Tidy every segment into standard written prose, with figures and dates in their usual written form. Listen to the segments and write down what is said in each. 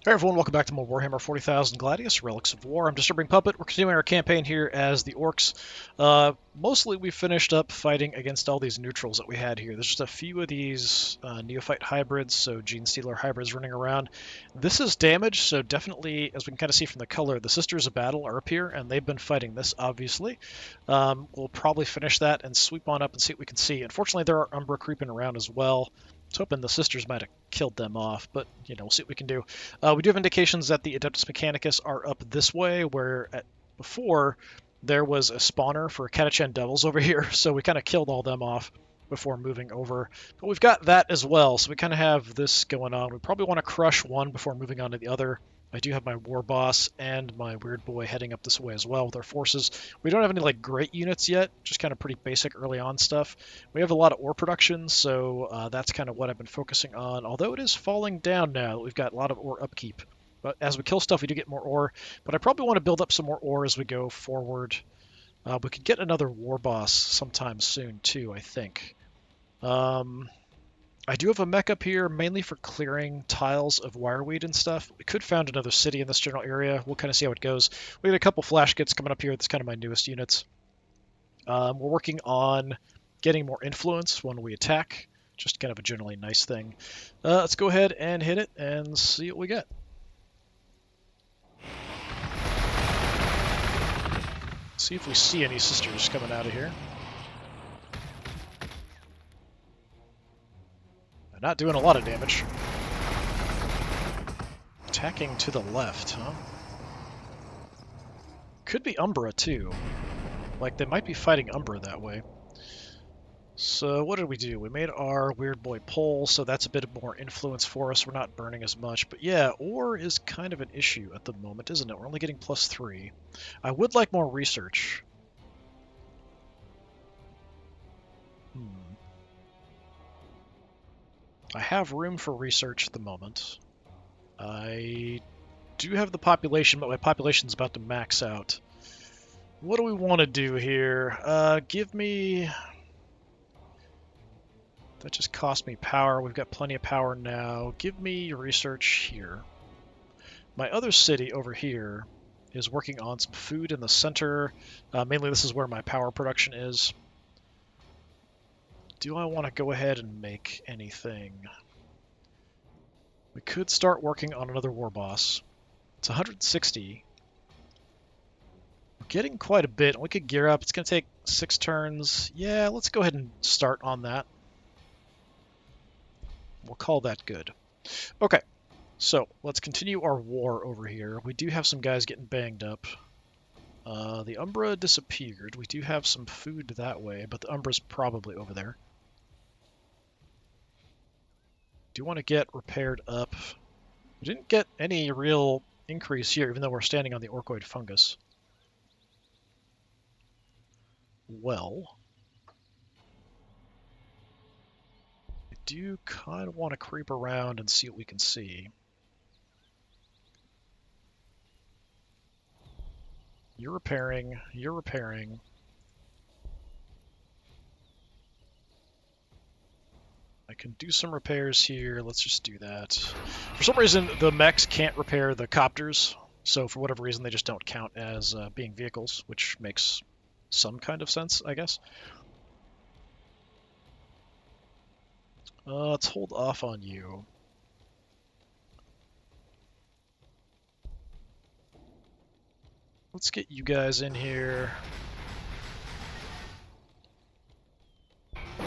Hey everyone, welcome back to more Warhammer 40,000 Gladius, Relics of War. I'm DisturbingPuppet. We're continuing our campaign here as the Orks. Mostly we finished up fighting against all these neutrals that we had here. There's just a few of these neophyte hybrids, so Gene Stealer hybrids running around. This is damage, so definitely, as we can kind of see from the color, the Sisters of Battle are up here, and they've been fighting this, obviously. We'll probably finish that and sweep on up and see what we can see. Unfortunately, there are Umbra creeping around as well. I was hoping the Sisters might have killed them off, but, we'll see what we can do. We do have indications that the Adeptus Mechanicus are up this way, where before there was a spawner for Catachan Devils over here, so we kind of killed all them off before moving over. But we've got that as well, so we kind of have this going on. We probably want to crush one before moving on to the other. I do have my War Boss and my Weird Boy heading up this way as well with our forces. We don't have any great units yet, just kind of pretty basic early on stuff. We have a lot of ore production, so that's kind of what I've been focusing on, although it is falling down now. We've got a lot of ore upkeep. But as we kill stuff, we do get more ore, but I probably want to build up some more ore as we go forward. We could get another War Boss sometime soon, too, I think. I do have a mech up here, mainly for clearing tiles of wireweed and stuff. We could found another city in this general area. We'll kind of see how it goes. We got a couple flash kits coming up here. That's kind of my newest units. We're working on getting more influence when we attack. Just kind of a generally nice thing. Let's go ahead and hit it and see what we get. See if we see any sisters coming out of here. They're not doing a lot of damage. Attacking to the left, huh? Could be Umbra, too. They might be fighting Umbra that way. So what did we do? We made our Weird Boy pole, so that's a bit more influence for us. We're not burning as much. But yeah, ore is kind of an issue at the moment, isn't it? We're only getting +3. I would like more research. I have room for research at the moment. I do have the population, but my population's about to max out. What do we want to do here? Give me... That just cost me power. We've got plenty of power now. Give me research here. My other city over here is working on some food in the center. Mainly this is where my power production is. Do I want to go ahead and make anything? We could start working on another war boss. It's 160. We're getting quite a bit. We could gear up. It's going to take 6 turns. Yeah, let's go ahead and start on that. We'll call that good. Okay, so let's continue our war over here. We do have some guys getting banged up. The Umbra disappeared. We do have some food that way, but the Umbra's probably over there. Do want to get repaired up. We didn't get any real increase here, even though we're standing on the Orkoid fungus. Well, I do kind of want to creep around and see what we can see. You're repairing, you're repairing. I can do some repairs here. Let's just do that. For some reason, the mechs can't repair the copters, so for whatever reason, they just don't count as being vehicles, which makes some kind of sense, I guess. Let's hold off on you. Let's get you guys in here.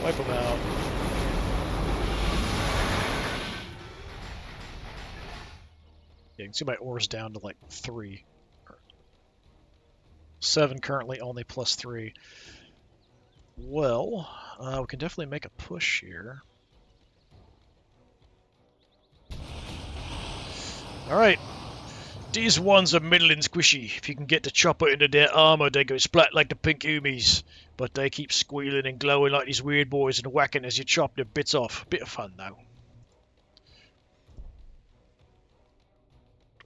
Wipe them out. Yeah, you can see my ore's down to 3. 7 currently, only +3. Well, we can definitely make a push here. Alright. These ones are middling squishy. If you can get the chopper into their armor, they go splat like the pink oomies. But they keep squealing and glowing like these weird boys and whacking as you chop their bits off. Bit of fun, though.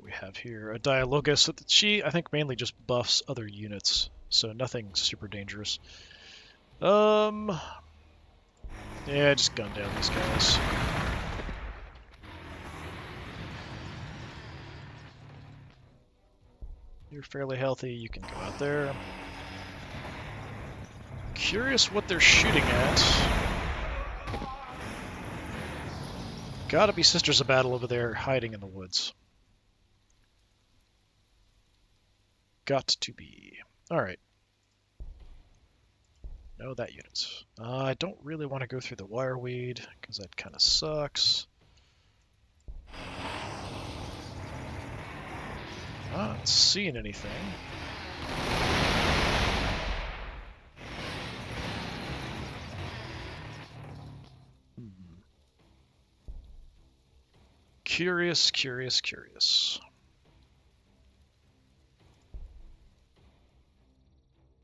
We have here a Dialogus. She, I think, mainly just buffs other units, so nothing super dangerous. Yeah, just gun down these guys. You're fairly healthy. You can go out there. Curious what they're shooting at. Gotta be Sisters of Battle over there hiding in the woods. Got to be. Alright. No, that unit. I don't really want to go through the wireweed, because that kind of sucks. Not seeing anything. Curious, curious, curious.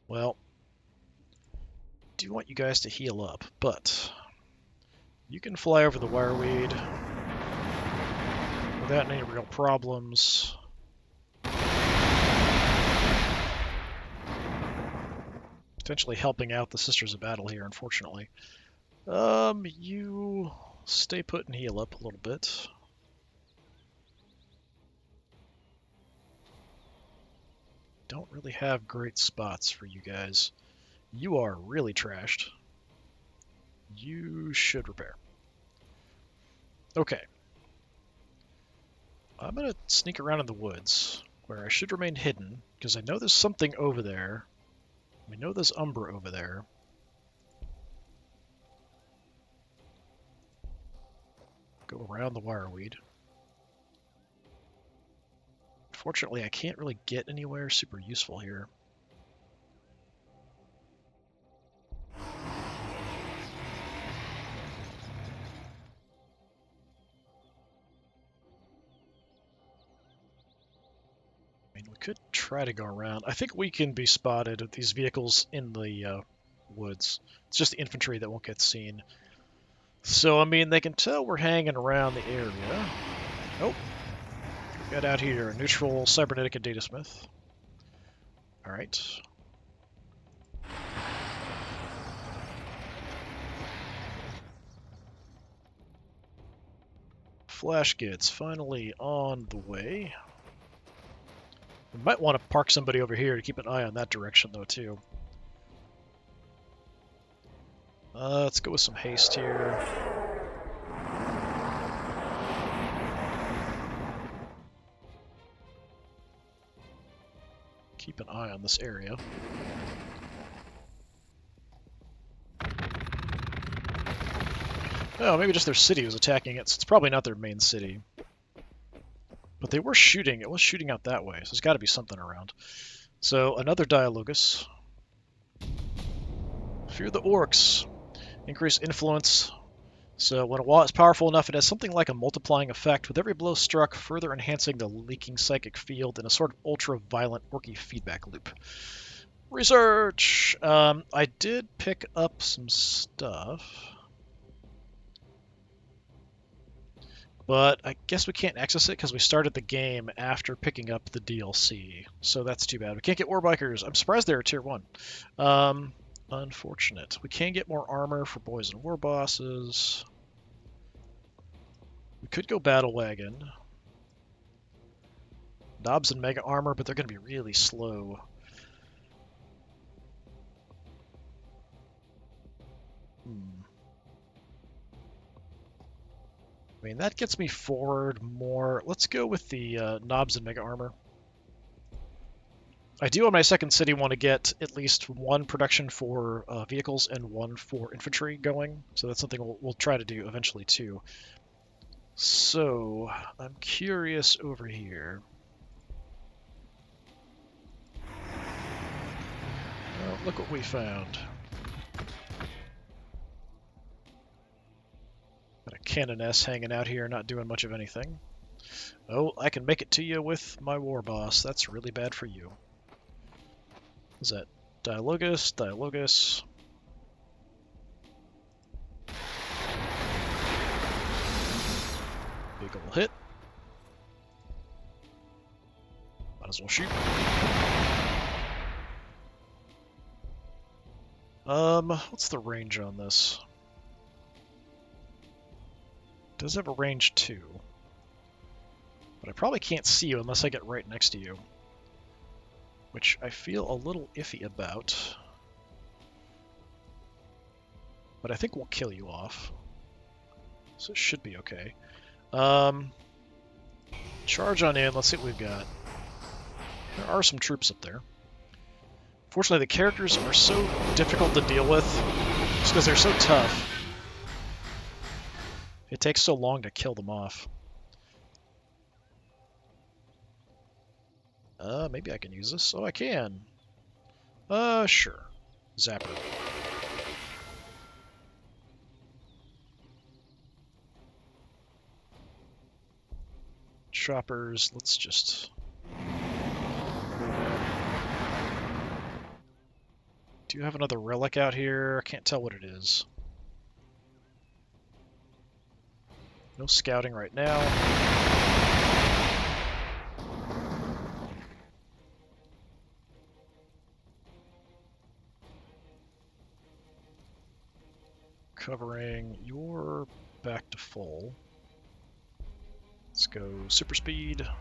Well, do want you guys to heal up, but you can fly over the wireweed without any real problems. Potentially helping out the Sisters of Battle here, unfortunately. You stay put and heal up a little bit. Don't really have great spots for you guys. You are really trashed. You should repair. Okay. I'm going to sneak around in the woods, where I should remain hidden, because I know there's something over there. We know there's Umbra over there. Go around the wireweed. Fortunately, I can't really get anywhere super useful here. I mean, we could try to go around. I think we can be spotted with these vehicles in the woods. It's just the infantry that won't get seen. So, I mean, they can tell we're hanging around the area. Oh. Got out here. Neutral, cybernetic, and data smith. Alright. Flash gets finally on the way. We might want to park somebody over here to keep an eye on that direction, though, too. Let's go with some haste here. Keep an eye on this area. Oh, maybe just their city was attacking it, so it's probably not their main city. But they were shooting. It was shooting out that way, so there's got to be something around. So, another Dialogus. Fear the Orks. Increase influence. So, when a wall is powerful enough, it has something like a multiplying effect, with every blow struck further enhancing the leaking psychic field in a sort of ultra-violent, orky feedback loop. Research! I did pick up some stuff. But I guess we can't access it because we started the game after picking up the DLC. So that's too bad. We can't get Warbikers. I'm surprised they're tier 1. Unfortunate. We can get more armor for boys and war bosses. We could go Battle Wagon. Knobs and Mega Armor, but they're going to be really slow. I mean, that gets me forward more. Let's go with the Knobs and Mega Armor. I do on my second city want to get at least one production for vehicles and one for infantry going, so that's something we'll try to do eventually too. So, I'm curious over here. Well, look what we found. Got a Canoness hanging out here, not doing much of anything. Oh, I can make it to you with my war boss. That's really bad for you. Is that Dialogus? Dialogus. Big ol' hit. Might as well shoot. What's the range on this? It does have a range 2. But I probably can't see you unless I get right next to you. which I feel a little iffy about. But I think we'll kill you off. So it should be okay. Charge on in, let's see what we've got. There are some troops up there. Fortunately, the characters are so difficult to deal with, just because they're so tough. It takes so long to kill them off. Maybe I can use this. Oh, I can. Sure. Zapper. Choppers, let's just... Do you have another relic out here? I can't tell what it is. No scouting right now. Covering, you're back to full. Let's go super speed. Yeah,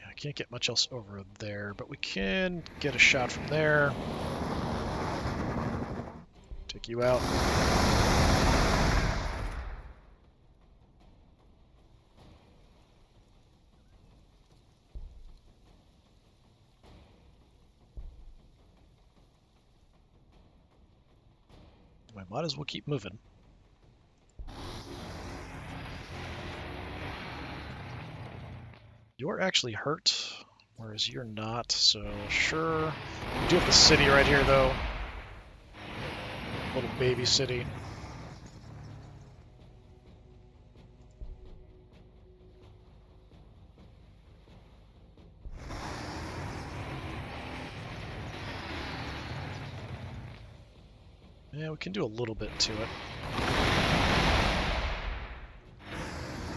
I can't get much else over there, but we can get a shot from there. Take you out. I might as well keep moving. You're actually hurt, whereas you're not, so sure. We do have the city right here, though. Little baby city. Yeah, we can do a little bit to it.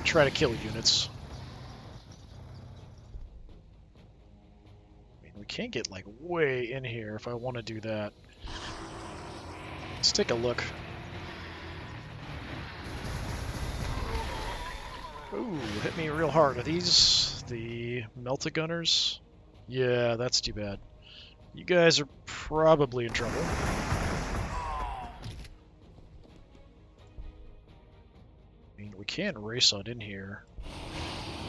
Try to kill units. I mean, we can't get, like, way in here if I want to do that. Let's take a look. Ooh, hit me real hard. Are these the Melta-Gunners? Yeah, that's too bad. You guys are probably in trouble. I mean, we can race on in here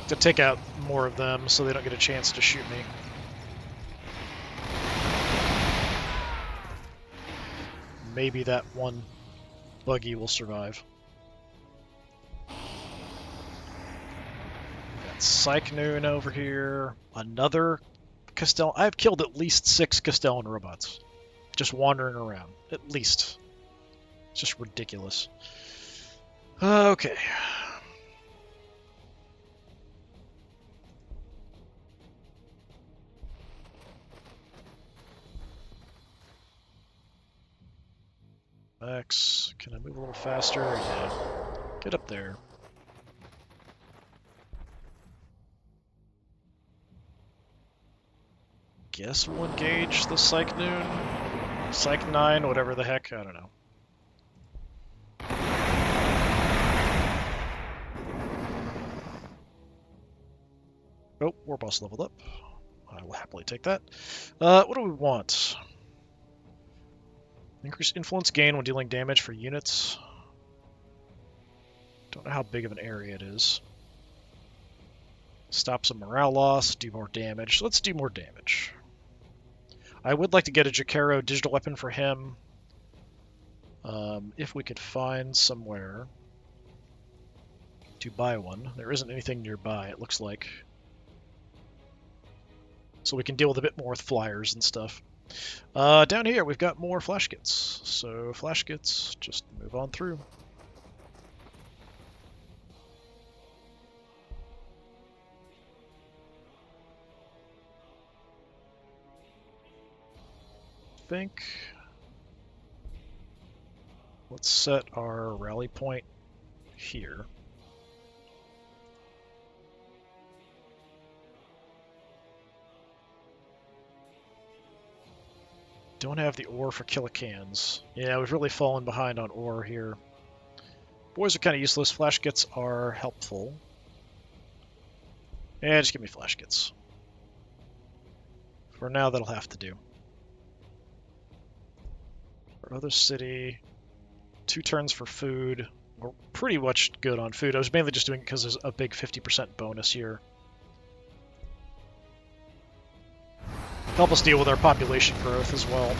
to take out more of them so they don't get a chance to shoot me. Maybe that one buggy will survive. Got Cycnoon over here. Another Castellan. I've killed at least 6 Castellan robots. Just wandering around. At least. It's just ridiculous. Okay. X, can I move a little faster? Yeah. Get up there. Guess we'll engage the Cycnoon? Psych 9, whatever the heck, I don't know. Oh, War Boss leveled up. I will happily take that. What do we want? Increase influence gain when dealing damage for units. Don't know how big of an area it is. Stop some morale loss, do more damage. So let's do more damage. I would like to get a Jacaro digital weapon for him. If we could find somewhere to buy one. There isn't anything nearby, it looks like. So we can deal with a bit more with flyers and stuff. Down here, we've got more flash kits. So flash kits, just move on through. Think. Let's set our rally point here. Don't have the ore for killicans. Yeah, we've really fallen behind on ore here. Boys are kind of useless. Flash kits are helpful. Yeah, just give me flash kits. For now, that'll have to do. Our other city, 2 turns for food. We're pretty much good on food. I was mainly just doing it because there's a big 50% bonus here. Help us deal with our population growth as well.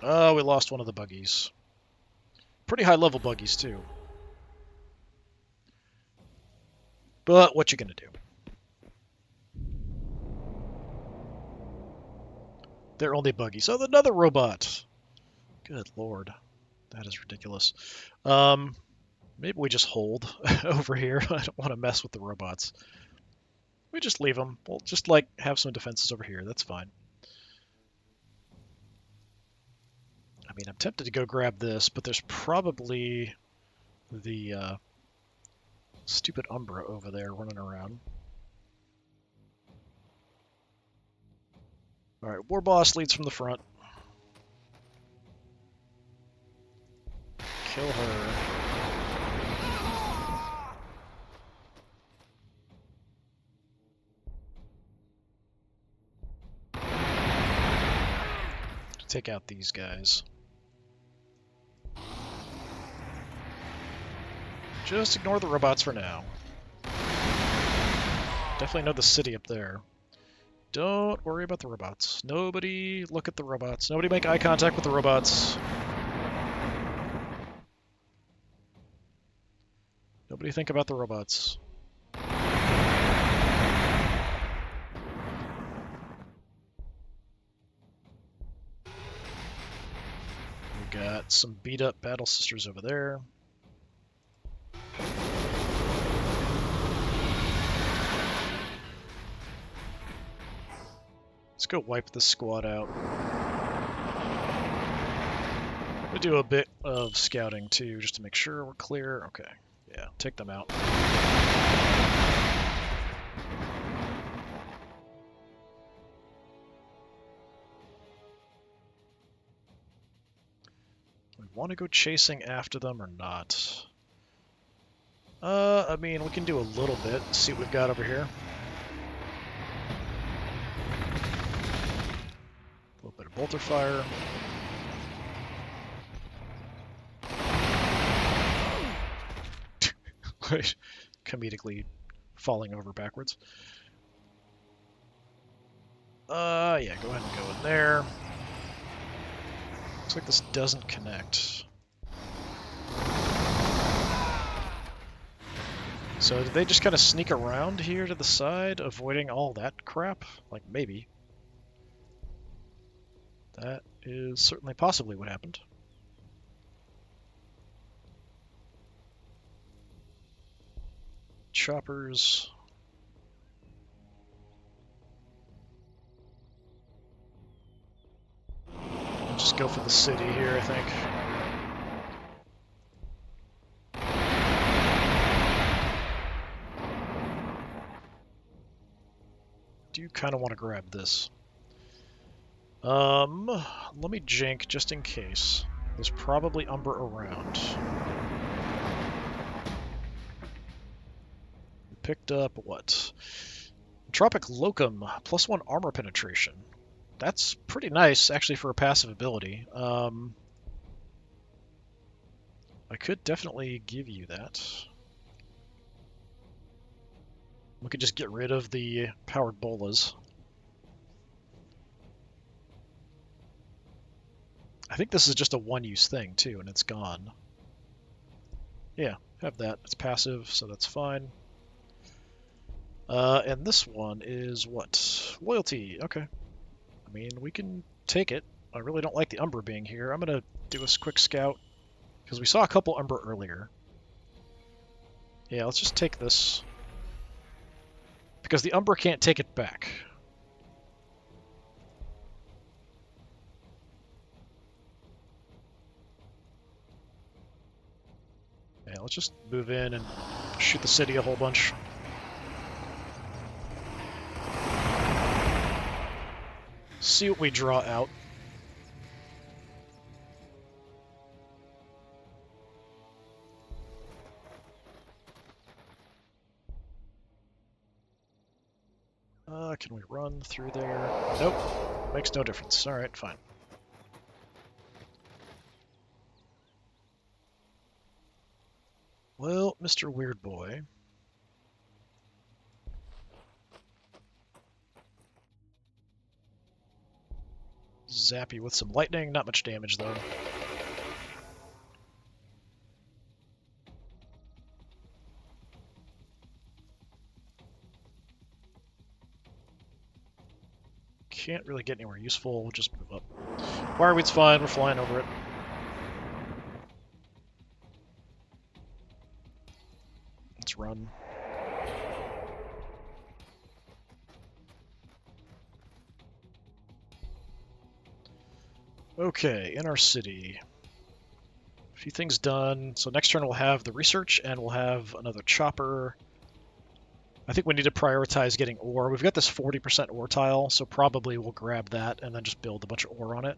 Oh, we lost one of the buggies. Pretty high level buggies too. But what you gonna do? They're only buggies. Oh, another robot. Good lord. That is ridiculous. Maybe we just hold over here. I don't want to mess with the robots. We just leave them. We'll just, like, have some defenses over here. That's fine. I mean, I'm tempted to go grab this, but there's probably the stupid Umbra over there running around. Alright, War Boss leads from the front. Kill her. Take out these guys. Just ignore the robots for now. Definitely know the city up there. Don't worry about the robots. Nobody look at the robots. Nobody make eye contact with the robots. Nobody think about the robots. We got some beat up battle sisters over there. Let's go wipe this squad out. We do a bit of scouting too, just to make sure we're clear. Okay, yeah, take them out. We want to go chasing after them or not? I mean, we can do a little bit. See what we've got over here. A little bit of bolter fire. Comedically falling over backwards. Yeah, go ahead and go in there. Looks like this doesn't connect. So did they just kind of sneak around here to the side, avoiding all that crap? Like, maybe. That is certainly possibly what happened. Choppers. I'll just go for the city here, I think. Do kind of want to grab this. Let me jink just in case. There's probably Umber around. We picked up what? Tropic Locum, +1 armor penetration. That's pretty nice, actually, for a passive ability. I could definitely give you that. We could just get rid of the powered bolas. I think this is just a one-use thing, too, and it's gone. Yeah, have that. It's passive, so that's fine. And this one is what? Loyalty. Okay. I mean, we can take it. I really don't like the Umbra being here. I'm going to do a quick scout, because we saw a couple Umbra earlier. Yeah, let's just take this. Because the Umbra can't take it back. Yeah, let's just move in and shoot the city a whole bunch. See what we draw out. Can we run through there? Nope. Makes no difference. Alright, fine. Well, Mr. Weird Boy. Zap you with some lightning. Not much damage, though. Can't really get anywhere useful. We'll just move up. Wireweed's fine. We're flying over it. Let's run. Okay, in our city. A few things done. So next turn we'll have the research and we'll have another chopper. I think we need to prioritize getting ore. We've got this 40% ore tile, so probably we'll grab that and then just build a bunch of ore on it.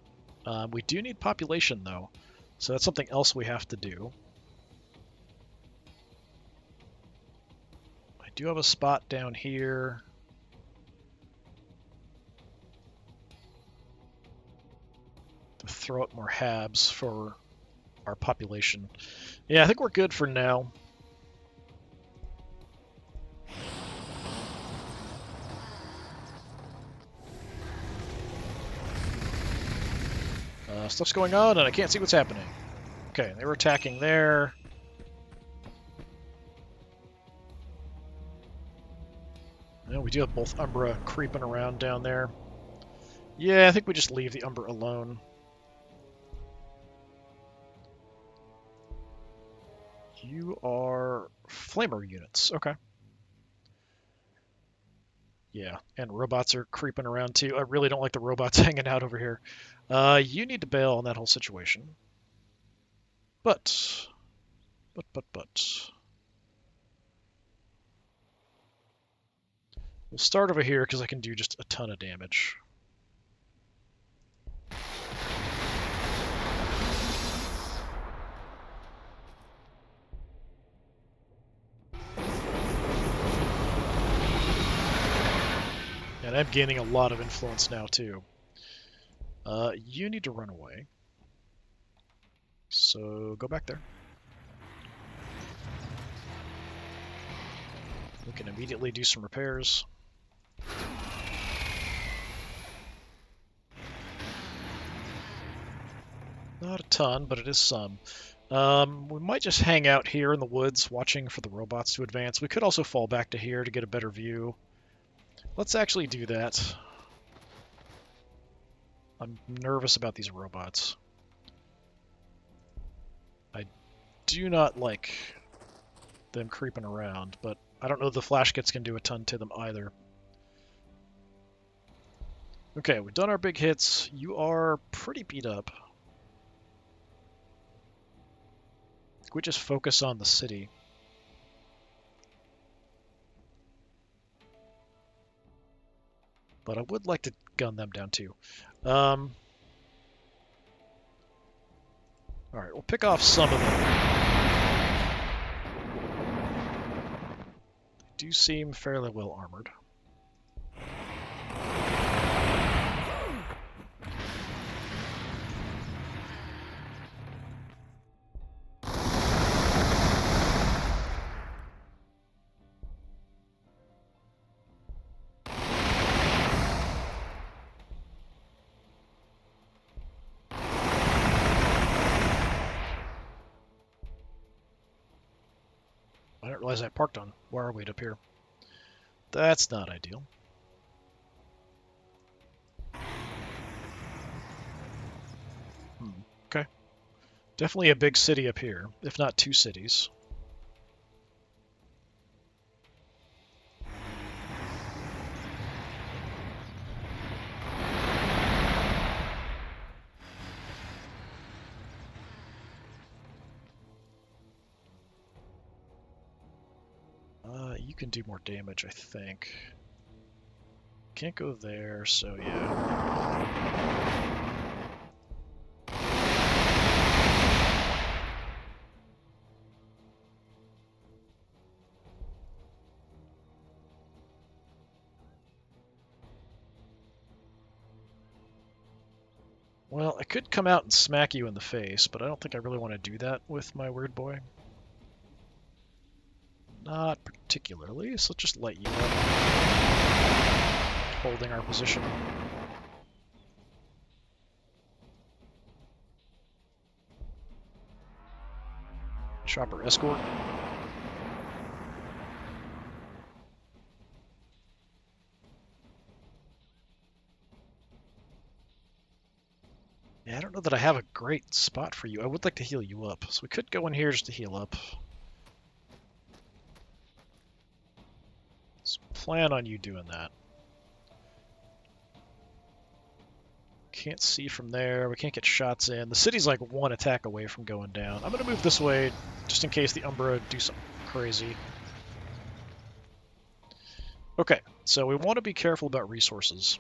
We do need population, though, so that's something else we have to do. I do have a spot down here. To throw up more habs for our population. Yeah, I think we're good for now. Stuff's going on, and I can't see what's happening. Okay, they were attacking there. And we do have both Umbra creeping around down there. Yeah, I think we just leave the Umbra alone. You are flamer units. Okay. Yeah, and robots are creeping around too. I really don't like the robots hanging out over here. You need to bail on that whole situation. But. We'll start over here because I can do just a ton of damage. And I'm gaining a lot of influence now, too. You need to run away. So, go back there. We can immediately do some repairs. Not a ton, but it is some. We might just hang out here in the woods, watching for the robots to advance. We could also fall back to here to get a better view. Let's actually do that. I'm nervous about these robots. I do not like them creeping around, but I don't know if the flash kits can do a ton to them either. Okay, we've done our big hits. You are pretty beat up. Can we just focus on the city? But I would like to gun them down too. Alright, we'll pick off some of them. They do seem fairly well armored. I didn't realize I parked on Wireweed up here. That's not ideal. Okay. Definitely a big city up here, if not two cities. you can do more damage, I think. Can't go there, so yeah. Well, I could come out and smack you in the face, but I don't think I really want to do that with my weird boy. Not particularly, so let's just light you up. Holding our position. Chopper escort. Yeah, I don't know that I have a great spot for you. I would like to heal you up, so we could go in here just to heal up. Let's plan on you doing that. Can't see from there. We can't get shots in. The city's like one attack away from going down. I'm going to move this way just in case the Umbra do something crazy. Okay, so we want to be careful about resources.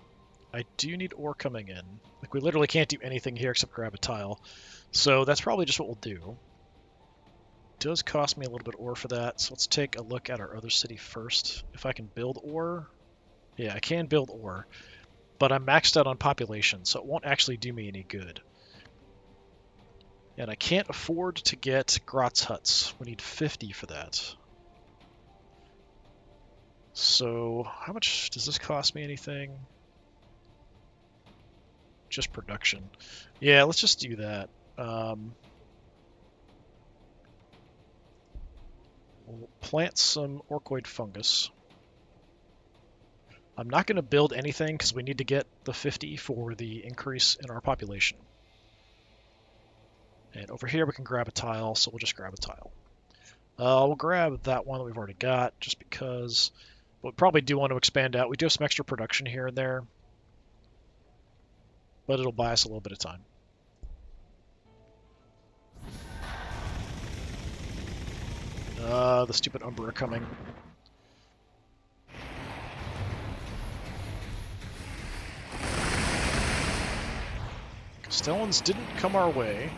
I do need ore coming in. Like, we literally can't do anything here except grab a tile. So that's probably just what we'll do. It does cost me a little bit of ore for that, so let's take a look at our other city first. If I can build ore. Yeah, I can build ore. But I'm maxed out on population, so it won't actually do me any good. And I can't afford to get Grotz huts. We need 50 for that. So, how much does this cost me anything? Just production. Yeah, let's just do that. We'll plant some orcoid fungus. I'm not going to build anything because we need to get the 50 for the increase in our population. And over here we can grab a tile, so we'll just grab a tile. We'll grab that one that we've already got, just because we probably do want to expand out. We do have some extra production here and there, but it'll buy us a little bit of time. The stupid Umbra are coming. Castellans didn't come our way.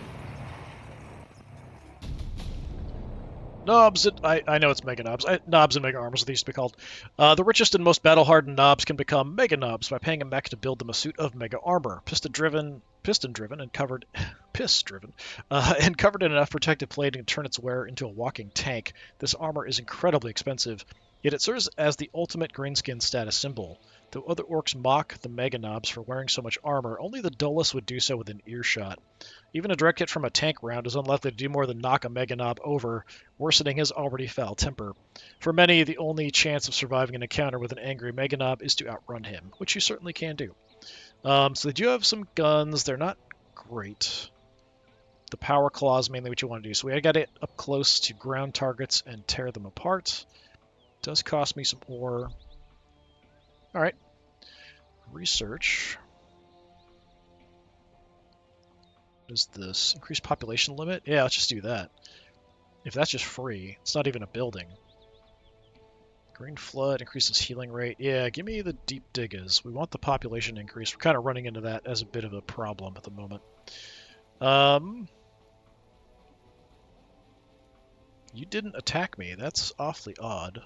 Knobs, I know it's Mega Knobs. Knobs and Mega Armors, they used to be called. The richest and most battle-hardened knobs can become Mega Knobs by paying a mech to build them a suit of Mega Armor. Piston-driven and covered... piss-driven, and covered in enough protective plating to turn its wearer into a walking tank. This armor is incredibly expensive, yet it serves as the ultimate greenskin status symbol. Though other orcs mock the Mega Knobs for wearing so much armor, only the dullest would do so within earshot. Even a direct hit from a tank round is unlikely to do more than knock a Mega Knob over, worsening his already foul temper. For many, the only chance of surviving an encounter with an angry Mega Knob is to outrun him, which you certainly can do. So they do have some guns. They're not great. The power claw is mainly what you want to do. So we got it up close to ground targets and tear them apart. It does cost me some ore. All right. Research. What is this? Increased population limit? Yeah, let's just do that. If that's just free, it's not even a building. Green Flood increases healing rate. Yeah, give me the deep diggers. We want the population increase. We're kind of running into that as a bit of a problem at the moment. You didn't attack me. That's awfully odd.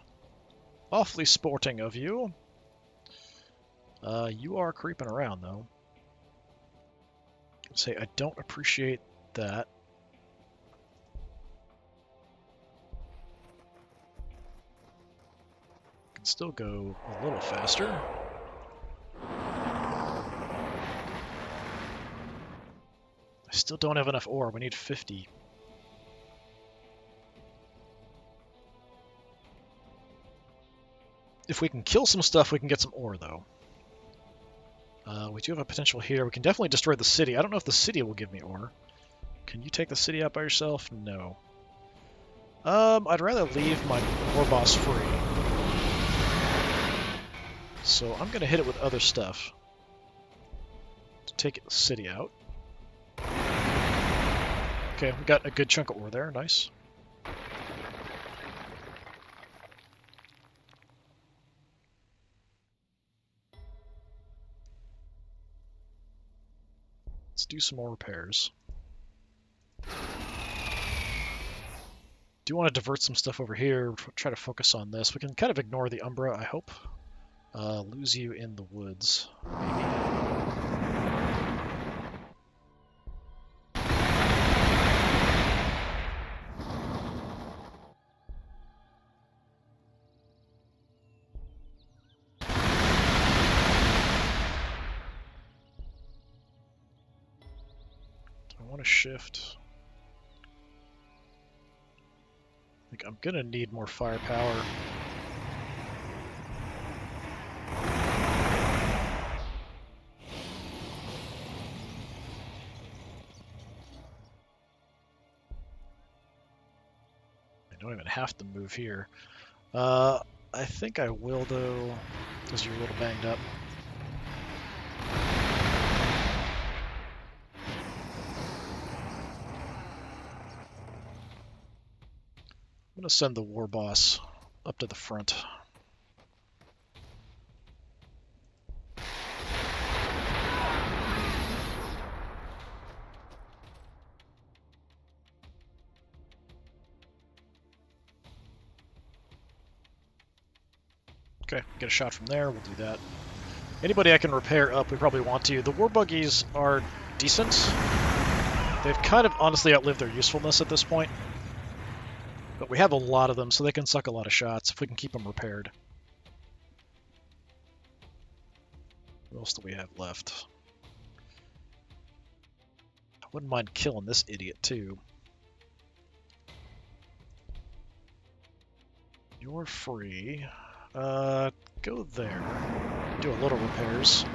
Awfully sporting of you. You are creeping around, though. I'd say I don't appreciate that. Can still go a little faster. I still don't have enough ore. We need 50. If we can kill some stuff, we can get some ore, though. We do have a potential here. We can definitely destroy the city. I don't know if the city will give me ore. Can you take the city out by yourself? No. I'd rather leave my ore boss free. So I'm going to hit it with other stuff to take the city out. Okay, we got a good chunk of ore there. Nice. Let's do some more repairs. Do want to divert some stuff over here, try to focus on this. We can kind of ignore the Umbra, I hope. Lose you in the woods, maybe. Do I want to shift? I think I'm gonna need more firepower. I don't even have to move here. I think I will though, because you're a little banged up. I'm gonna send the war boss up to the front. Okay, get a shot from there, we'll do that. Anybody I can repair up, we probably want to. The war buggies are decent. They've kind of honestly outlived their usefulness at this point. But we have a lot of them, so they can suck a lot of shots if we can keep them repaired. What else do we have left? I wouldn't mind killing this idiot, too. You're free. Go there. Do a little repairs.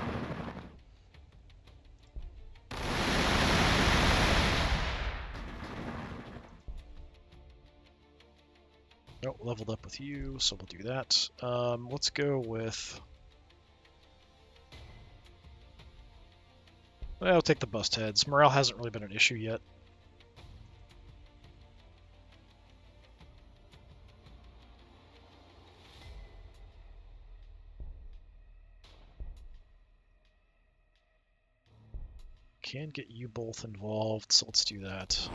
Nope, leveled up with you, so we'll do that. Let's go with... Well, I'll take the bust heads. Morale hasn't really been an issue yet. Can get you both involved, so let's do that.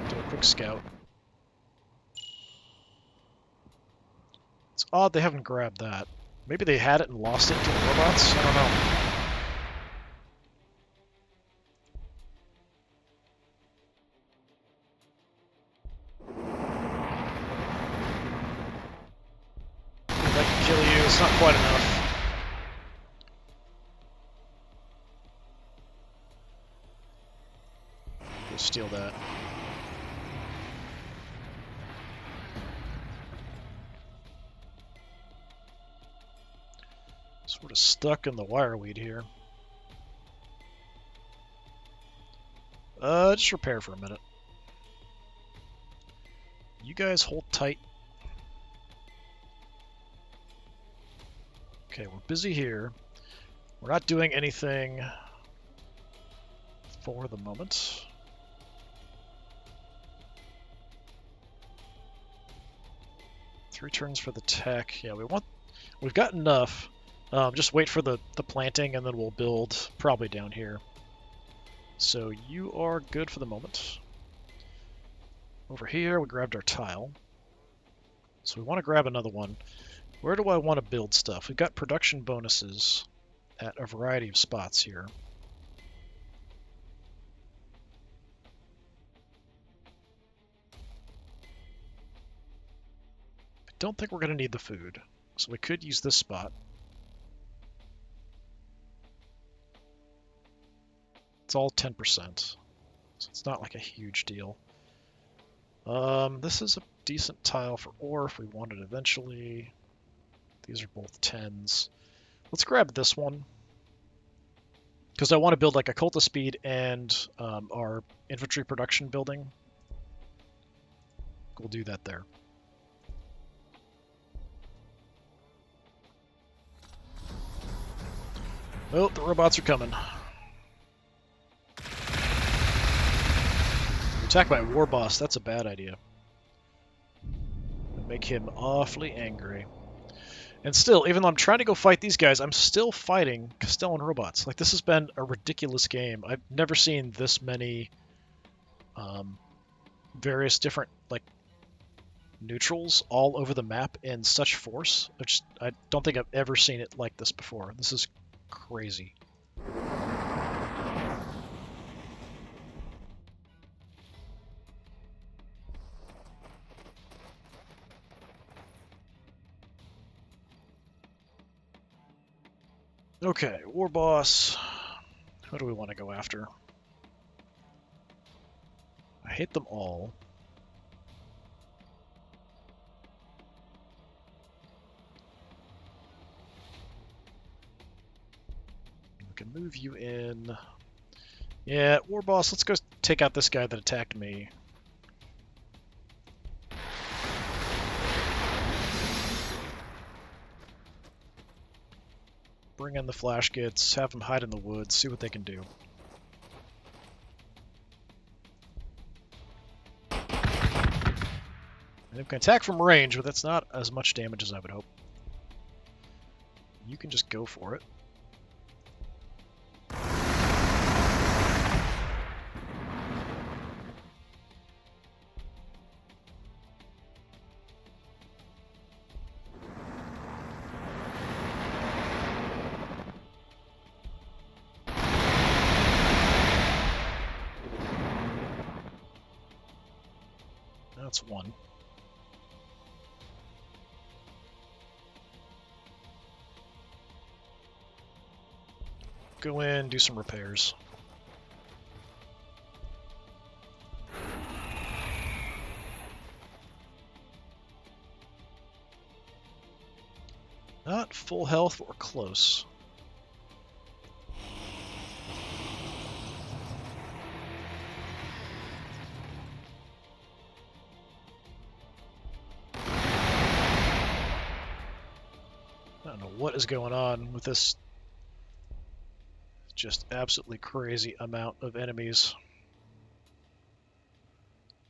Do a quick scout. It's odd they haven't grabbed that. Maybe they had it and lost it to the robots? I don't know. That can kill you. It's not quite enough. We'll steal that. Sort of stuck in the wireweed here. Just repair for a minute. You guys hold tight. Okay, we're busy here. We're not doing anything for the moment. Three turns for the tech. Yeah, we've got enough. Just wait for the planting and then we'll build probably down here. So you are good for the moment. Over here we grabbed our tile. So we want to grab another one. Where do I want to build stuff? We've got production bonuses at a variety of spots here. I don't think we're going to need the food, so we could use this spot. It's all 10%, so it's not like a huge deal. This is a decent tile for ore if we want it eventually. These are both 10s. Let's grab this one, because I want to build like a cult of speed and our infantry production building. We'll do that there. Oh, the robots are coming. Attack my war boss, that's a bad idea. Make him awfully angry. And still, even though I'm trying to go fight these guys, I'm still fighting Castellan robots. Like, this has been a ridiculous game. I've never seen this many various different, like, neutrals all over the map in such force. I don't think I've ever seen it like this before. This is crazy. Okay, War Boss. Who do we want to go after? I hate them all. We can move you in. Yeah, War Boss, let's go take out this guy that attacked me. Bring in the flash gits, have them hide in the woods, see what they can do. And they can attack from range, but that's not as much damage as I would hope. You can just go for it. That's one. Go in, do some repairs. Not full health, but we're close. I don't know what is going on with this just absolutely crazy amount of enemies.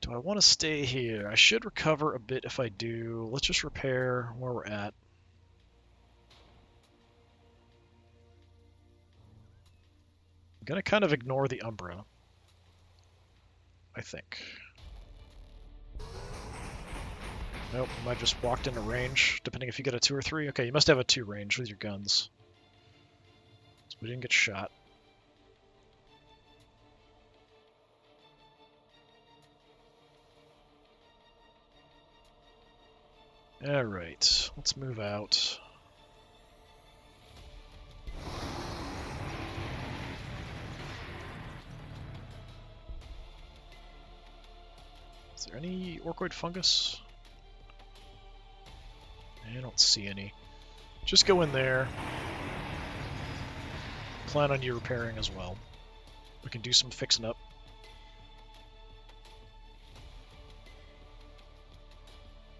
Do I want to stay here? I should recover a bit if I do. Let's just repair where we're at. I'm going to kind of ignore the Umbra, I think. Nope, I might have just walked into range, depending if you get a 2 or 3. Okay, you must have a 2 range with your guns. So we didn't get shot. Alright, let's move out. Is there any orkoid fungus? I don't see any. Just go in there. Plan on you repairing as well. We can do some fixing up.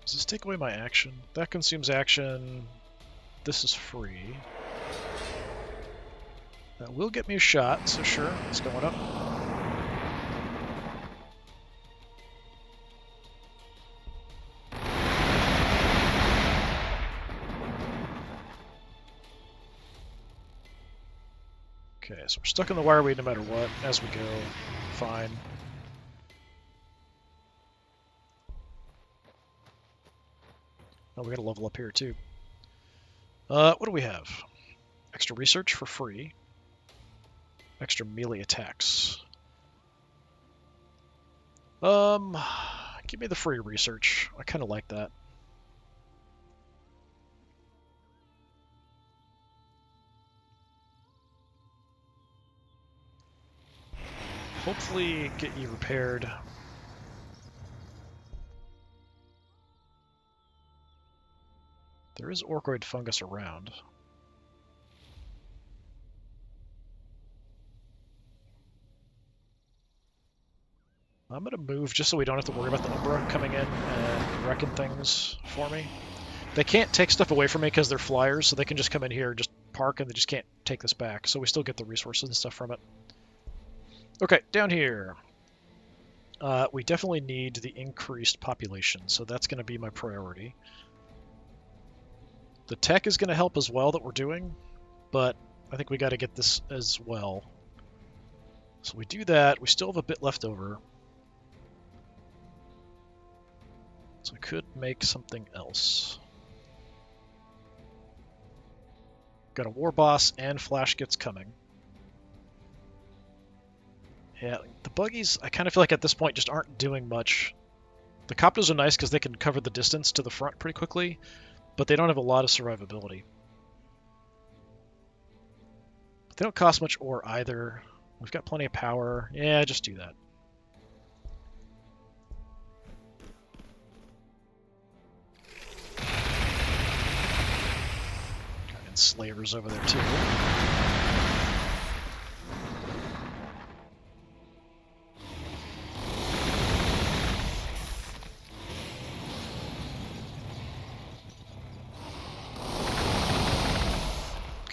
Does this take away my action? That consumes action. This is free. That will get me a shot, so sure, it's going up. Okay, so we're stuck in the wire weed no matter what, as we go. Fine. Oh, we gotta level up here too. What do we have? Extra research for free. Extra melee attacks. Give me the free research. I kind of like that. Hopefully get you repaired. There is orkoid fungus around. I'm going to move just so we don't have to worry about the Umbra coming in and wrecking things for me. They can't take stuff away from me because they're flyers, so they can just come in here and just park and they just can't take this back. So we still get the resources and stuff from it. Okay, down here. We definitely need the increased population, so that's going to be my priority. The tech is going to help as well that we're doing, but I think we got to get this as well. So we do that. We still have a bit left over. So we could make something else. Got a war boss and flash gets coming. Yeah, the buggies, I kind of feel like at this point just aren't doing much. The copters are nice because they can cover the distance to the front pretty quickly, but they don't have a lot of survivability. But they don't cost much ore either. We've got plenty of power. Yeah, just do that. Got enslavers over there too.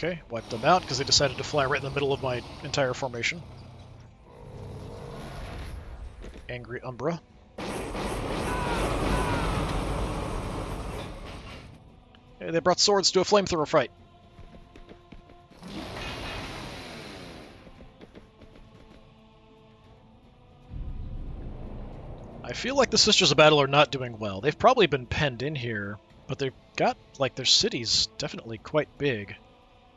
Okay, wiped them out because they decided to fly right in the middle of my entire formation. Angry Umbra. Hey, they brought swords to a flamethrower fight. I feel like the Sisters of Battle are not doing well. They've probably been penned in here, but they've got, like, their city's definitely quite big.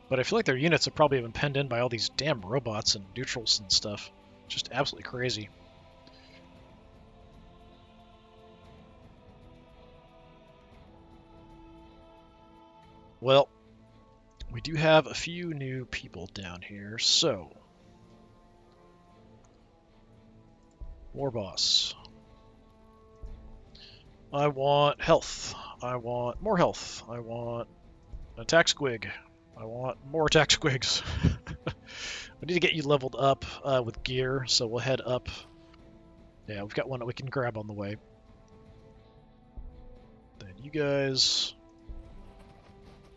But I feel like their units have probably been penned in by all these damn robots and neutrals and stuff. Just absolutely crazy. Well, we do have a few new people down here, so... War Boss. I want health. I want more health. I want an attack squig. I want more attack squigs. We need to get you leveled up with gear, so we'll head up. Yeah, we've got one that we can grab on the way. Then you guys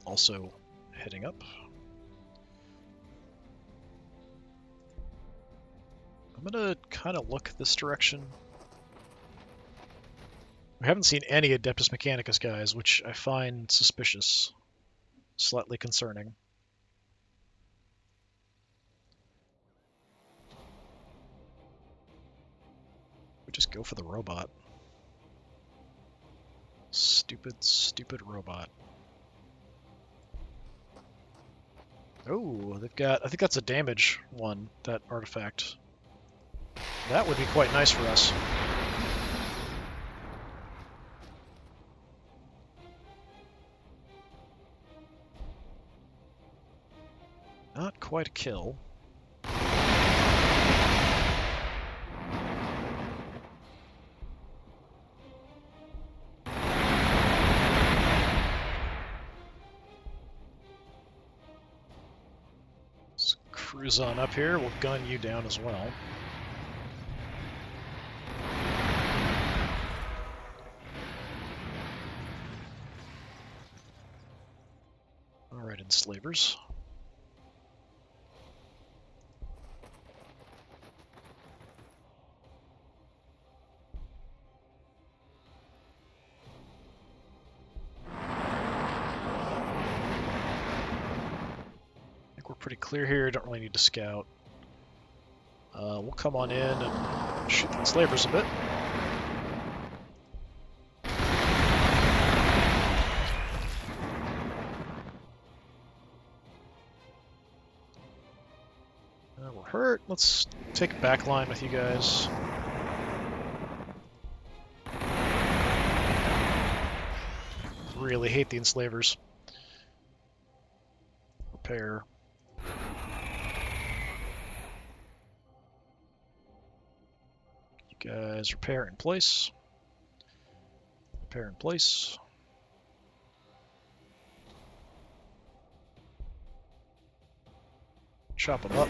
also heading up. I'm gonna kind of look this direction. We haven't seen any Adeptus Mechanicus guys, which I find suspicious. Slightly concerning. We just go for the robot. Stupid, stupid robot. Oh, they've got... I think that's a damage one, that artifact. That would be quite nice for us. Not quite a kill. Let's cruise on up here. We'll gun you down as well. Alright, enslavers. We're pretty clear here, don't really need to scout. We'll come on in and shoot the enslavers a bit. We're hurt. Let's take a back line with you guys. Really hate the enslavers. Repair. You guys repair in place. Repair in place. Chop them up.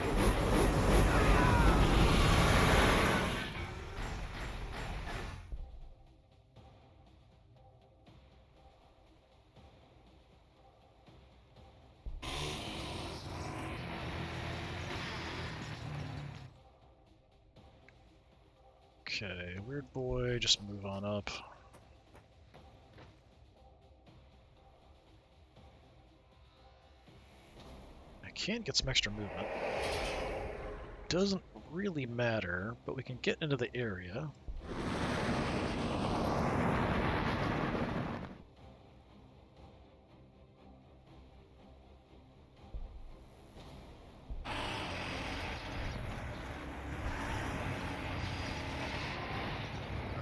Okay, weird boy, just move on up. can get some extra movement. Doesn't really matter, but we can get into the area.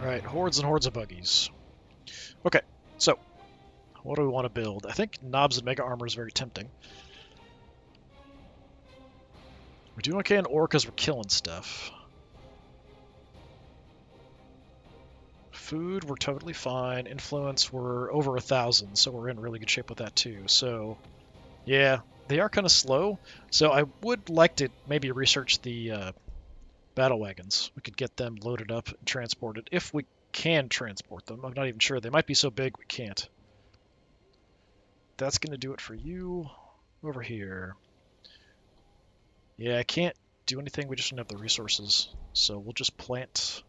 Alright, hordes and hordes of buggies. Okay, so, what do we want to build? I think knobs and mega armor is very tempting. We're doing okay in ore because we're killing stuff. Food, we're totally fine. Influence, we're over 1,000, so we're in really good shape with that too. So, yeah, they are kind of slow. So I would like to maybe research the battle wagons. We could get them loaded up and transported, if we can transport them. I'm not even sure. They might be so big we can't. That's going to do it for you. Over here. Yeah, I can't do anything. We just don't have the resources. So we'll just plant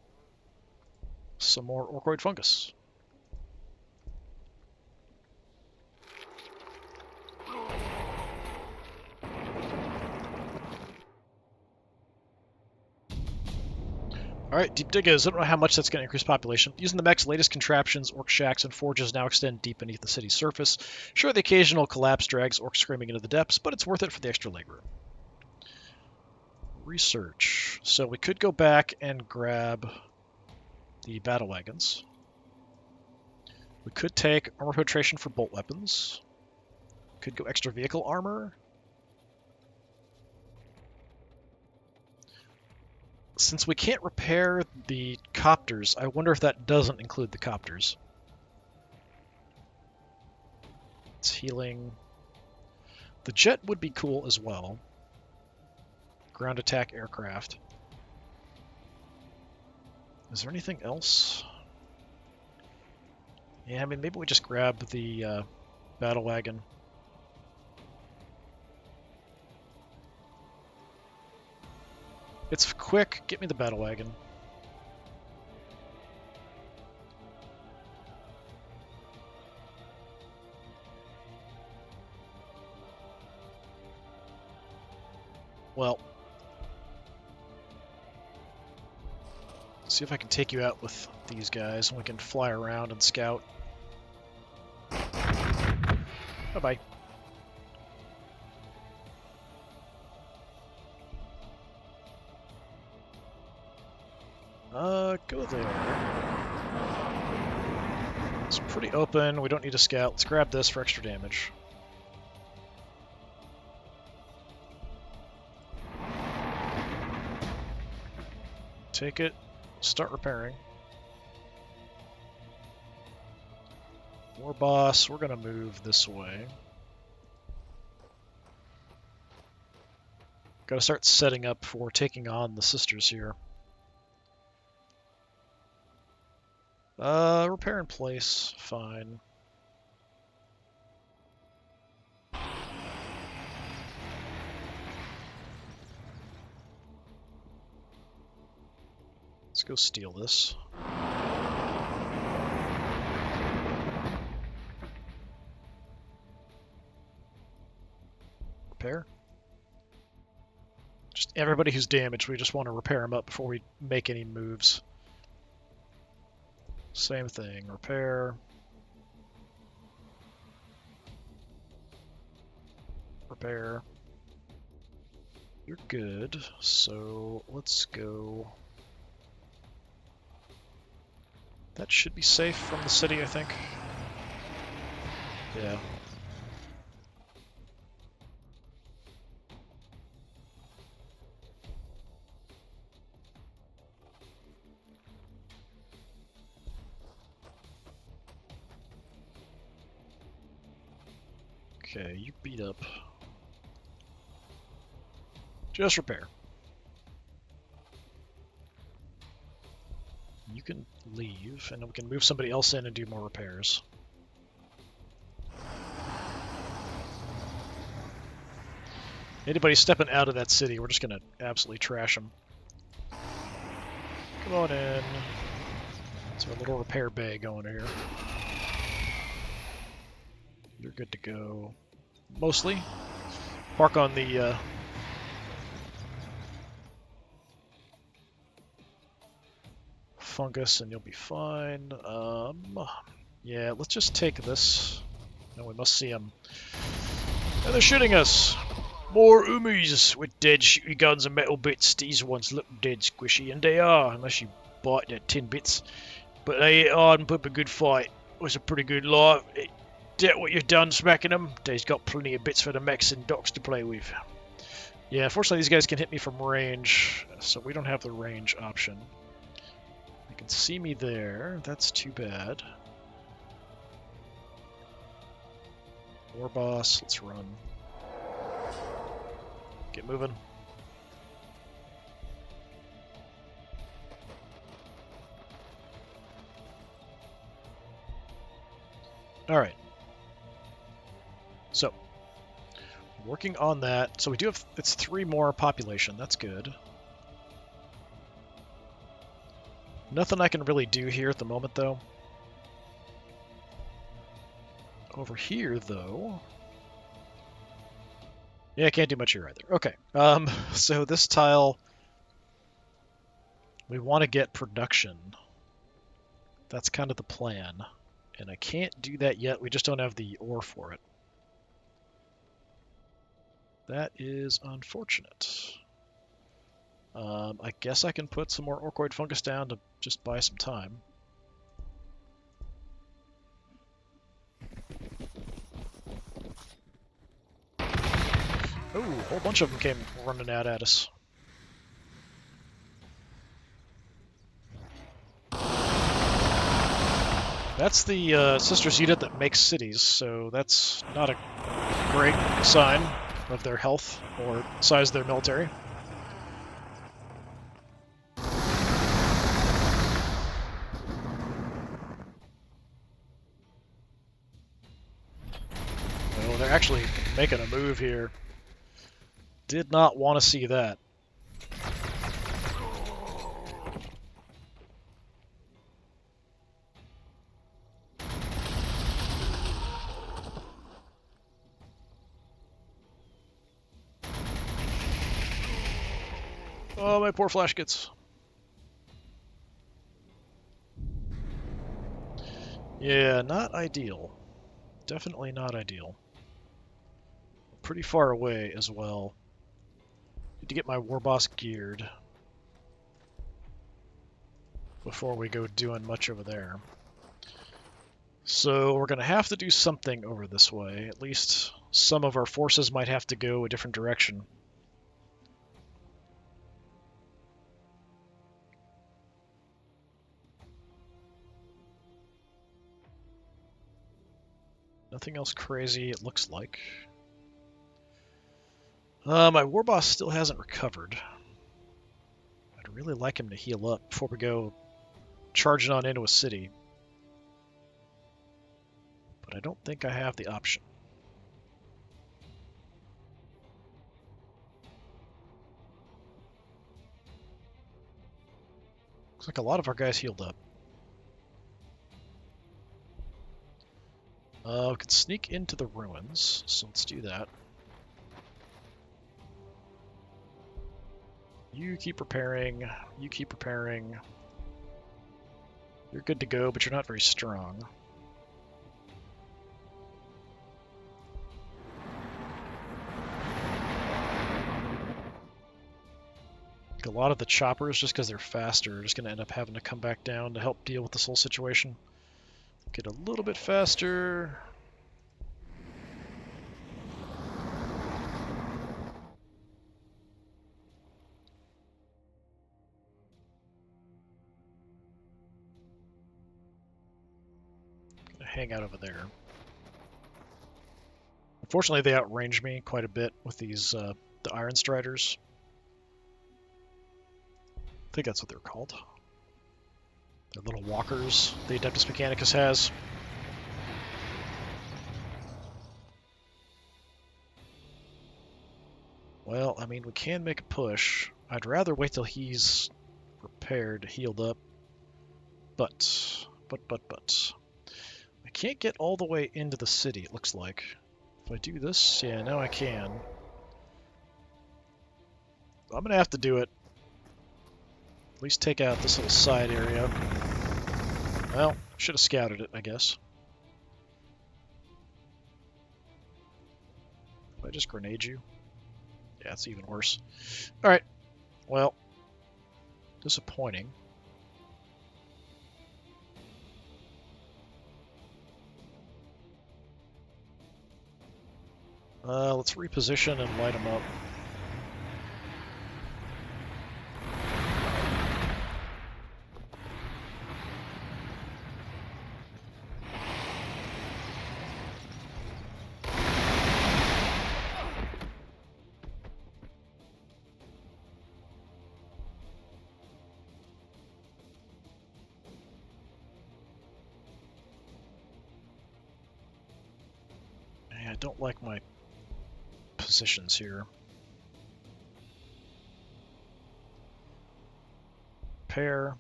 some more orkoid fungus. Alright, deep diggers. I don't know how much that's going to increase population. Using the mech's latest contraptions, orc shacks and forges now extend deep beneath the city's surface. Sure, the occasional collapse drags orcs screaming into the depths, but it's worth it for the extra legroom. Research. So we could go back and grab the battle wagons. We could take armor penetration for bolt weapons. Could go extra vehicle armor. Since we can't repair the copters, I wonder if that doesn't include the copters. It's healing. The jet would be cool as well. Ground attack aircraft. Is there anything else? Yeah, I mean, maybe we just grab the battle wagon. It's quick. Get me the battle wagon. Well, see if I can take you out with these guys, and we can fly around and scout. Bye-bye. Go there. It's pretty open. We don't need a scout. Let's grab this for extra damage. Take it. Start repairing. War boss, we're gonna move this way. Gotta start setting up for taking on the sisters here. Repair in place, fine. Let's go steal this. Repair. Just everybody who's damaged, we just want to repair them up before we make any moves. Same thing, repair. Repair. You're good, so let's go. That should be safe from the city, I think. Yeah. Okay, you beat up. Just repair. You can leave, and then we can move somebody else in and do more repairs. Anybody stepping out of that city, we're just going to absolutely trash them. Come on in. It's our little repair bay going here. You're good to go. Mostly. Park on the fungus and you'll be fine. Yeah, let's just take this. No, we must see them. And they're shooting us! More Umis with dead shooty guns and metal bits. These ones look dead squishy, and they are, unless you bite their tin bits. But they hit hard and put up a good fight. It was a pretty good lot. That what you've done smacking them? They've got plenty of bits for the mechs and docks to play with. Yeah, unfortunately these guys can hit me from range, so we don't have the range option. They can see me there. That's too bad. War boss, let's run. Get moving. Alright. So, working on that. So we do have, it's 3 more population. That's good. Nothing I can really do here at the moment, though. Over here, though... Yeah, I can't do much here either. Okay, so this tile, we want to get production. That's kind of the plan. And I can't do that yet, we just don't have the ore for it. That is unfortunate. I guess I can put some more orkoid fungus down to just buy some time. Ooh, a whole bunch of them came running out at us. That's the Sisters unit that makes cities, so that's not a great sign of their health or size of their military. Oh, they're actually making a move here. Did not want to see that. Oh, my poor flash gets. Yeah, not ideal. Definitely not ideal. Pretty far away as well. Need to get my war boss geared before we go doing much over there. So we're going to have to do something over this way. At least some of our forces might have to go a different direction. Nothing else crazy, it looks like. My war boss still hasn't recovered. I'd really like him to heal up before we go charging on into a city. But I don't think I have the option. Looks like a lot of our guys healed up. We could sneak into the ruins, so let's do that. You keep repairing, you keep repairing. You're good to go, but you're not very strong. A lot of the choppers, just because they're faster, are just going to end up having to come back down to help deal with this whole situation. Get a little bit faster. Gonna hang out over there. Unfortunately, they outrange me quite a bit with these the Iron Striders. I think that's what they're called. They're little walkers the Adeptus Mechanicus has. Well, I mean, we can make a push. I'd rather wait till he's repaired, healed up. But. I can't get all the way into the city, it looks like. If I do this, yeah, now I can. I'm going to have to do it. At least take out this little side area. Well, should have scouted it, I guess. Did I just grenade you? Yeah, it's even worse. Alright. Well, disappointing. Let's reposition and light them up. I don't like my positions here. Pair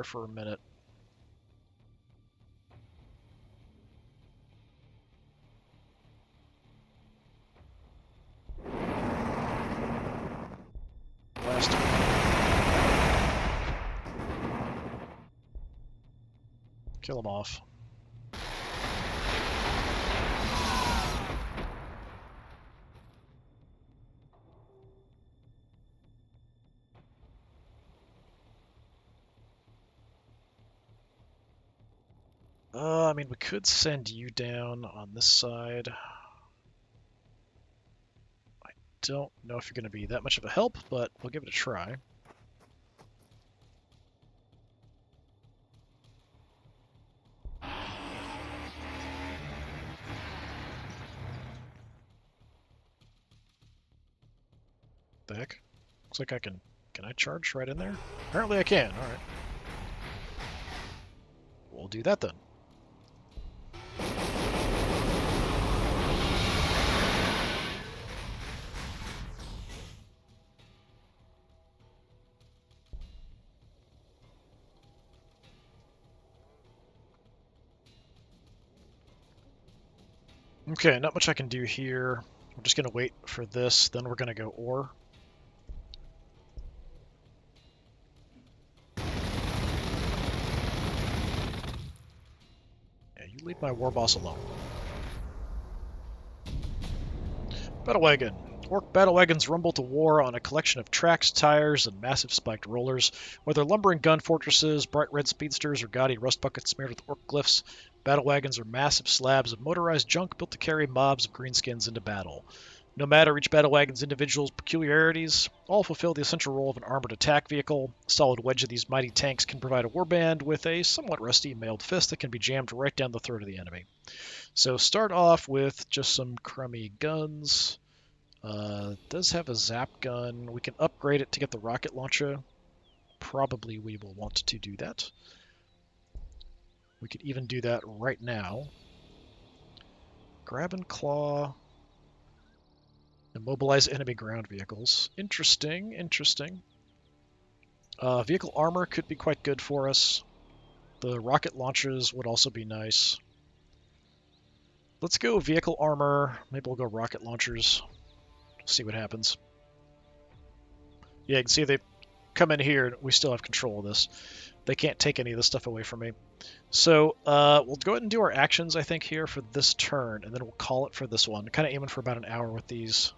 for a minute. Blast him. Kill him off. I mean, we could send you down on this side. I don't know if you're going to be that much of a help, but we'll give it a try. The heck? Looks like I can... Can I charge right in there? Apparently I can. Alright. We'll do that then. Okay, not much I can do here. We're just going to wait for this, then we're going to go ore. Yeah, you leave my war boss alone. Battle wagon. Orc battle wagons rumble to war on a collection of tracks, tires, and massive spiked rollers. Whether lumbering gun fortresses, bright red speedsters, or gaudy rust buckets smeared with orc glyphs, battle wagons are massive slabs of motorized junk built to carry mobs of greenskins into battle. No matter each battle wagon's individual peculiarities, all fulfill the essential role of an armored attack vehicle. A solid wedge of these mighty tanks can provide a warband with a somewhat rusty mailed fist that can be jammed right down the throat of the enemy. So start off with just some crummy guns. Does have a zap gun. We can upgrade it to get the rocket launcher. Probably we will want to do that. We could even do that right now. Grab and claw. Immobilize enemy ground vehicles. Interesting, interesting. Vehicle armor could be quite good for us. The rocket launchers would also be nice. Let's go vehicle armor. Maybe we'll go rocket launchers. See what happens. Yeah, you can see they come in here and we still have control of this. They can't take any of this stuff away from me. So we'll go ahead and do our actions, I think, here for this turn, and then we'll call it for this one. Kind of aiming for about an hour with these.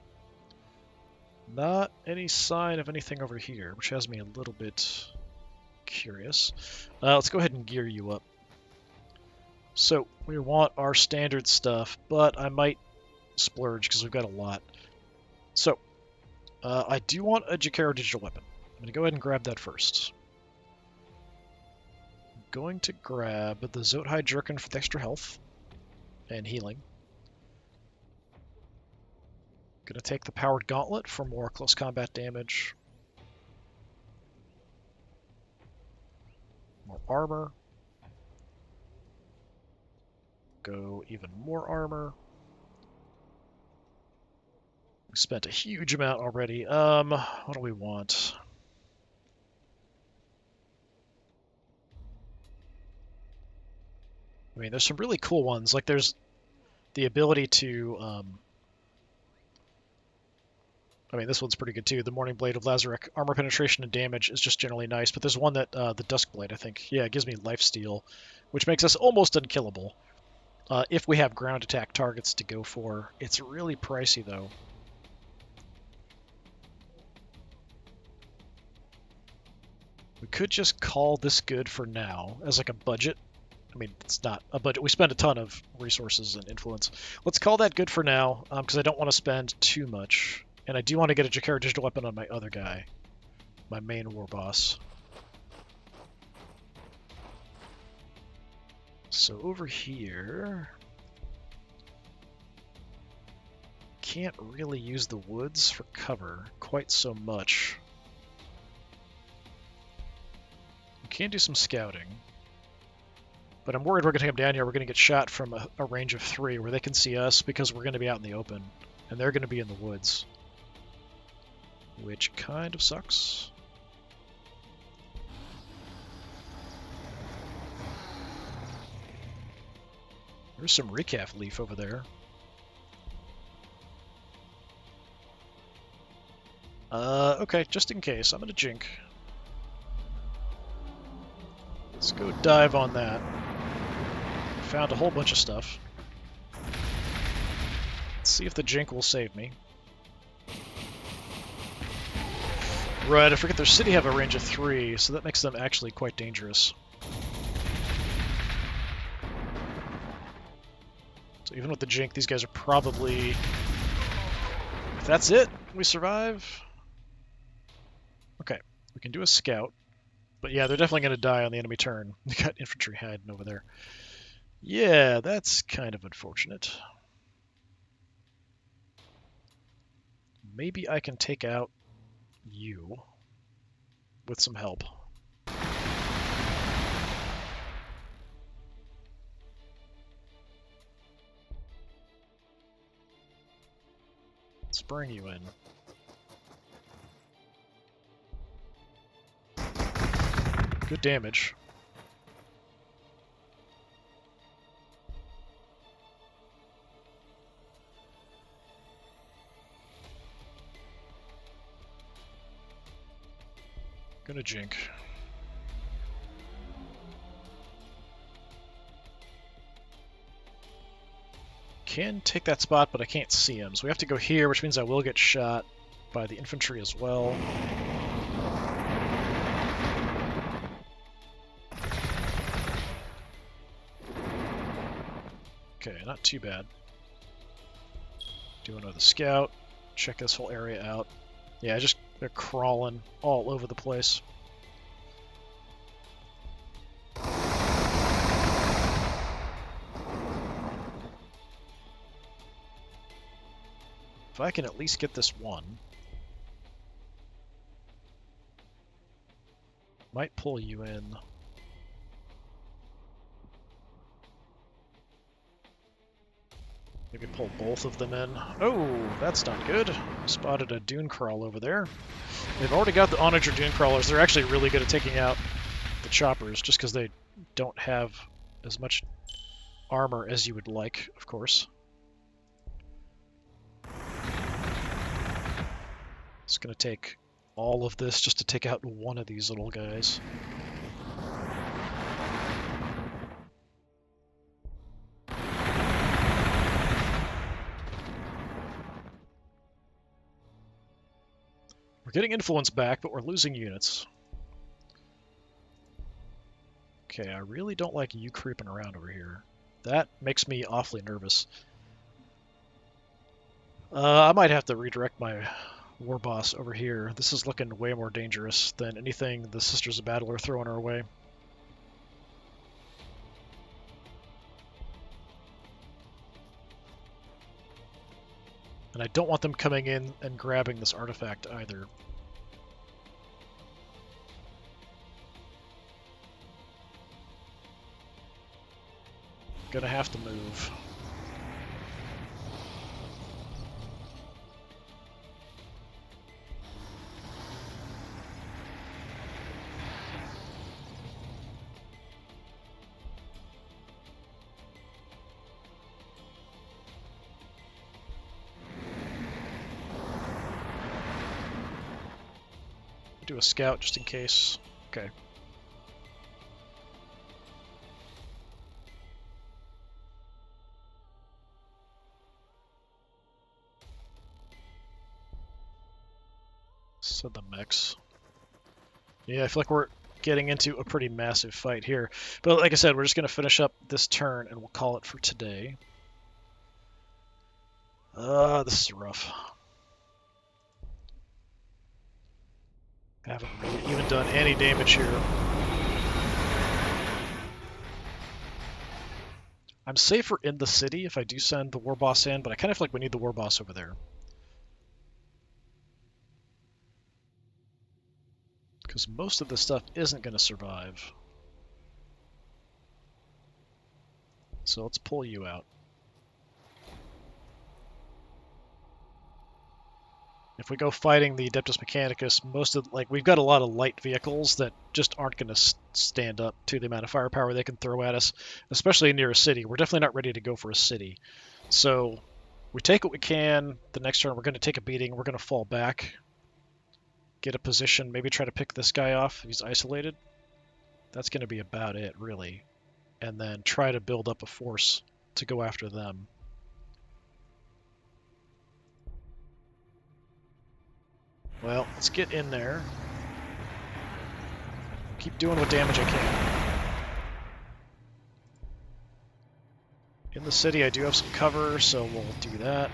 Not any sign of anything over here, which has me a little bit curious. Let's go ahead and gear you up. So we want our standard stuff, but I might splurge because we've got a lot. So I do want a Jakaro digital weapon. I'm going to go ahead and grab that first. I'm going to grab the Zothai Jerkin for the extra health and healing. Going to take the Powered Gauntlet for more close combat damage. More armor. Go even more armor. We spent a huge amount already. What do we want? I mean, there's some really cool ones. Like, there's the ability to I mean, this one's pretty good too. The Morning Blade of Lazarek. Armor penetration and damage is just generally nice, but there's one that, the Dusk Blade, I think. Yeah, it gives me lifesteal, which makes us almost unkillable. If we have ground attack targets to go for. It's really pricey, though. We could just call this good for now, as like a budget. I mean, it's not a budget. We spend a ton of resources and influence. Let's call that good for now, because I don't want to spend too much. And I do want to get a Jakara digital weapon on my other guy, my main war boss. So over here, can't really use the woods for cover quite so much. We can do some scouting, but I'm worried we're going to come down here. We're going to get shot from a range of 3 where they can see us because we're going to be out in the open, and they're going to be in the woods, which kind of sucks. There's some recaf leaf over there. Okay, just in case, I'm gonna jink. Let's go dive on that. Found a whole bunch of stuff. Let's see if the jink will save me. Right, I forget their city have a range of 3, so that makes them actually quite dangerous. So even with the jink, these guys are probably... If that's it, we survive. Okay, we can do a scout. But yeah, they're definitely going to die on the enemy turn. They got infantry hiding over there. Yeah, that's kind of unfortunate. Maybe I can take out you with some help. Let's bring you in. Good damage. Gonna jink. Can take that spot, but I can't see him. So we have to go here, which means I will get shot by the infantry as well. Okay, not too bad. Do another scout. Check this whole area out. Yeah, they're crawling all over the place. If I can at least get this one. Might pull you in. Maybe pull both of them in. Oh, that's not good. Spotted a dune crawl over there. They've already got the onager dune crawlers. They're actually really good at taking out the choppers, just because they don't have as much armor as you would like, of course. It's going to take all of this just to take out one of these little guys. We're getting influence back, but we're losing units. Okay, I really don't like you creeping around over here. That makes me awfully nervous. I might have to redirect my war boss over here. This is looking way more dangerous than anything the Sisters of Battle are throwing our way. And I don't want them coming in and grabbing this artifact either. Gonna have to move. Do a scout just in case. Okay. So the mechs. Yeah, I feel like we're getting into a pretty massive fight here. But like I said, we're just going to finish up this turn and we'll call it for today. This is rough. I haven't really even done any damage here. I'm safer in the city if I do send the war boss in, but I kind of feel like we need the war boss over there. Because most of the stuff isn't going to survive. So let's pull you out. If we go fighting the Adeptus Mechanicus, we've got a lot of light vehicles that just aren't going to stand up to the amount of firepower they can throw at us, especially near a city. We're definitely not ready to go for a city. So we take what we can. The next turn we're going to take a beating. We're going to fall back, get a position, maybe try to pick this guy off. He's isolated. That's going to be about it, really. And then try to build up a force to go after them. Well, let's get in there. Keep doing what damage I can. In the city, I do have some cover, so we'll do that.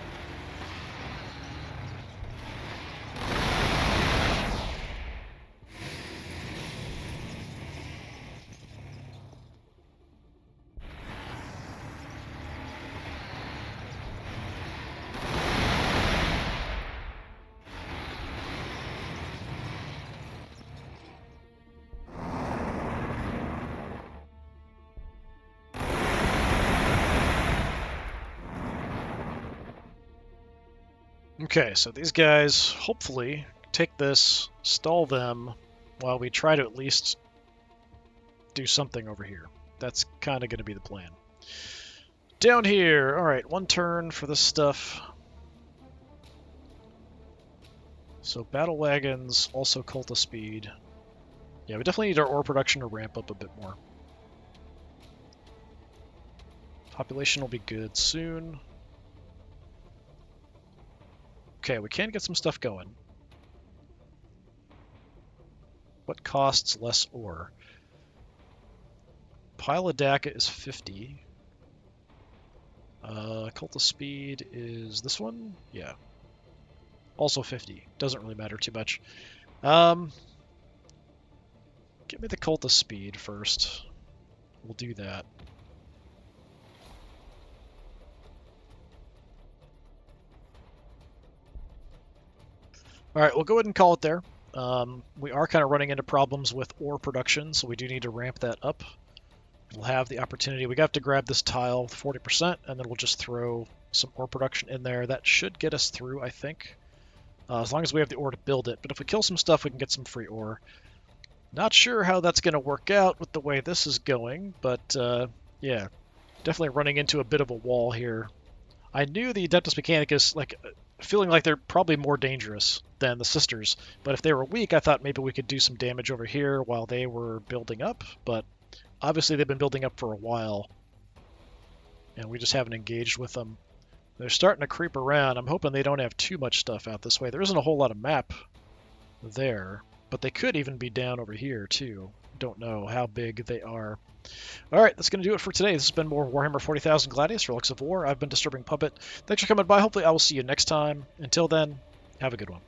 Okay, so these guys hopefully take this, stall them, while we try to at least do something over here. That's kind of going to be the plan. Down here, alright, one turn for this stuff. So battle wagons, also cult of speed. Yeah, we definitely need our ore production to ramp up a bit more. Population will be good soon. Okay, we can get some stuff going. What costs less ore? Pile of Daka is 50. Cult of Speed is this one? Yeah. Also 50. Doesn't really matter too much. Give me the Cult of Speed first. We'll do that. Alright, we'll go ahead and call it there. We are kind of running into problems with ore production, so we do need to ramp that up. We'll have the opportunity. We have to grab this tile with 40%, and then we'll just throw some ore production in there. That should get us through, I think, as long as we have the ore to build it. But if we kill some stuff, we can get some free ore. Not sure how that's going to work out with the way this is going, but yeah, definitely running into a bit of a wall here. I knew the Adeptus Mechanicus, feeling like they're probably more dangerous than the Sisters, but if they were weak, I thought maybe we could do some damage over here while they were building up, but obviously they've been building up for a while, and we just haven't engaged with them. They're starting to creep around. I'm hoping they don't have too much stuff out this way. There isn't a whole lot of map there, but they could even be down over here, too. Don't know how big they are. Alright, that's going to do it for today. This has been more Warhammer 40,000 Gladius, Relics of War. I've been Disturbing Puppet. Thanks for coming by. Hopefully I will see you next time. Until then, have a good one.